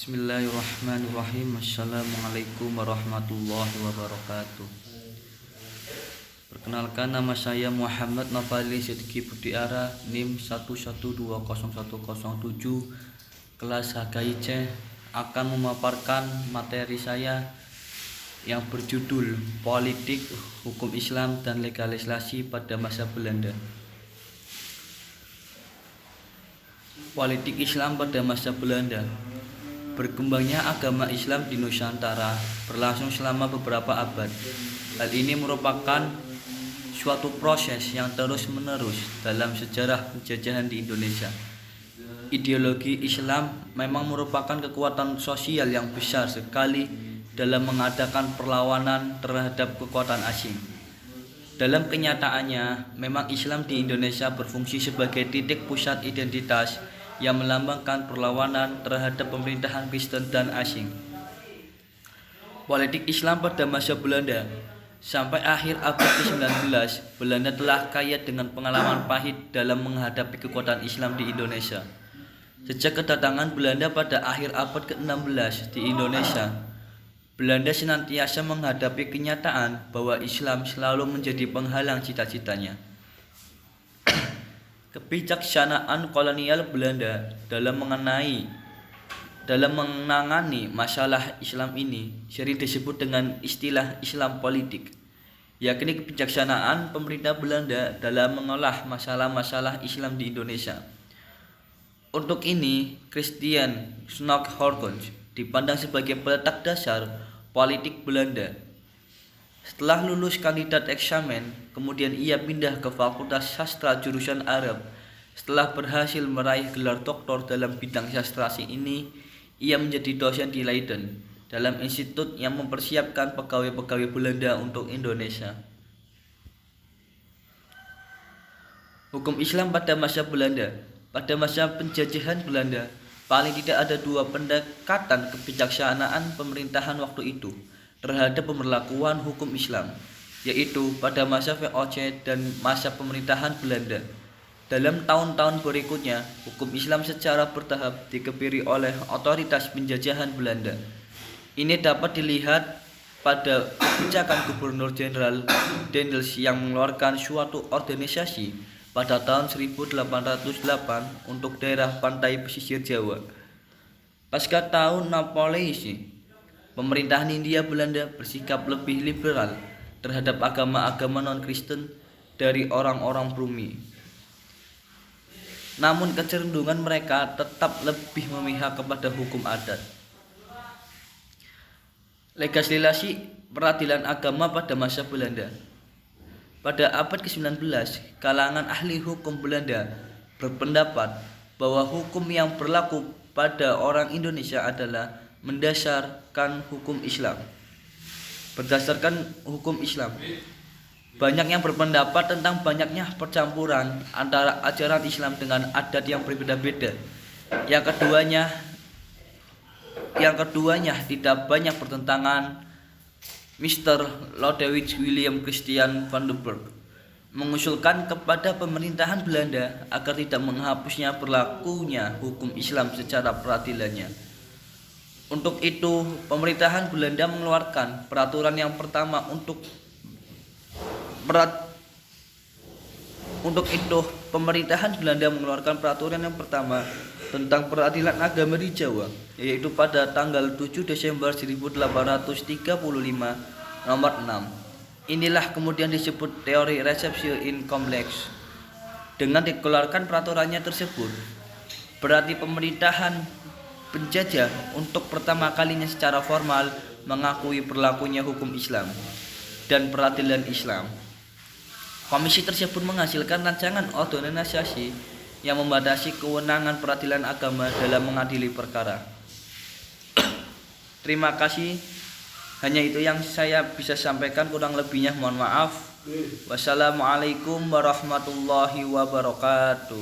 Bismillahirrahmanirrahim. Assalamualaikum warahmatullahi wabarakatuh. Perkenalkan, nama saya Muhammad Nofali Sidki Budiara, NIM 1120107, kelas HKIC, akan memaparkan materi saya yang berjudul Politik, Hukum Islam, dan Legalisasi pada Masa Belanda. Politik Islam pada masa Belanda. Berkembangnya agama Islam di Nusantara berlangsung selama beberapa abad. Hal ini merupakan suatu proses yang terus-menerus dalam sejarah penjajahan di Indonesia. Ideologi Islam memang merupakan kekuatan sosial yang besar sekali dalam mengadakan perlawanan terhadap kekuatan asing. Dalam kenyataannya, memang Islam di Indonesia berfungsi sebagai titik pusat identitas yang melambangkan perlawanan terhadap pemerintahan Kristen dan asing. Politik Islam pada masa Belanda. Sampai akhir abad ke-19, Belanda telah kaya dengan pengalaman pahit dalam menghadapi kekuatan Islam di Indonesia. Sejak kedatangan Belanda pada akhir abad ke-16 di Indonesia, Belanda senantiasa menghadapi kenyataan bahwa Islam selalu menjadi penghalang cita-citanya. Kebijaksanaan kolonial Belanda dalam menangani masalah Islam ini sering disebut dengan istilah Islam politik, yakni kebijaksanaan pemerintah Belanda dalam mengolah masalah-masalah Islam di Indonesia. Untuk ini, Christian Schnock-Horkens dipandang sebagai peletak dasar politik Belanda. Setelah lulus kandidat eksamen, kemudian ia pindah ke Fakultas Sastra jurusan Arab. Setelah berhasil meraih gelar doktor dalam bidang sastra ini, ia menjadi dosen di Leiden, dalam institut yang mempersiapkan pegawai-pegawai Belanda untuk Indonesia. Hukum Islam pada masa Belanda. Pada masa penjajahan Belanda, paling tidak ada dua pendekatan kebijaksanaan pemerintahan waktu itu terhadap pemberlakuan hukum Islam, yaitu pada masa VOC dan masa pemerintahan Belanda. Dalam tahun-tahun berikutnya, hukum Islam secara bertahap dikebiri oleh otoritas penjajahan Belanda. Ini dapat dilihat pada kebijakan Gubernur Jenderal Daendels yang mengeluarkan suatu organisasi pada tahun 1808 untuk daerah pantai pesisir Jawa. Pasca tahun Napoleon, pemerintahan Hindia Belanda bersikap lebih liberal terhadap agama-agama non-Kristen dari orang-orang Prumi. Namun kecenderungan mereka tetap lebih memihak kepada hukum adat. Legalisasi peradilan agama pada masa Belanda. Pada abad ke-19, kalangan ahli hukum Belanda berpendapat bahwa hukum yang berlaku pada orang Indonesia adalah berdasarkan hukum Islam. Banyak yang berpendapat tentang banyaknya percampuran antara ajaran Islam dengan adat yang berbeda-beda. Yang keduanya tidak banyak bertentangan. Mr. Lodewijk William Christian van den Berg mengusulkan kepada pemerintahan Belanda agar tidak menghapusnya berlakunya hukum Islam secara peradilannya. Untuk itu, pemerintahan Belanda mengeluarkan peraturan yang pertama tentang peradilan agama di Jawa, yaitu pada tanggal 7 Desember 1835 nomor 6. Inilah kemudian disebut teori receptio in complex. Dengan dikeluarkan peraturannya tersebut, berarti pemerintahan penjajah untuk pertama kalinya secara formal mengakui berlakunya hukum Islam dan peradilan Islam. Komisi tersebut menghasilkan rancangan organisasi yang membatasi kewenangan peradilan agama dalam mengadili perkara. Terima kasih. Hanya itu yang saya bisa sampaikan, kurang lebihnya mohon maaf. Wassalamualaikum warahmatullahi wabarakatuh.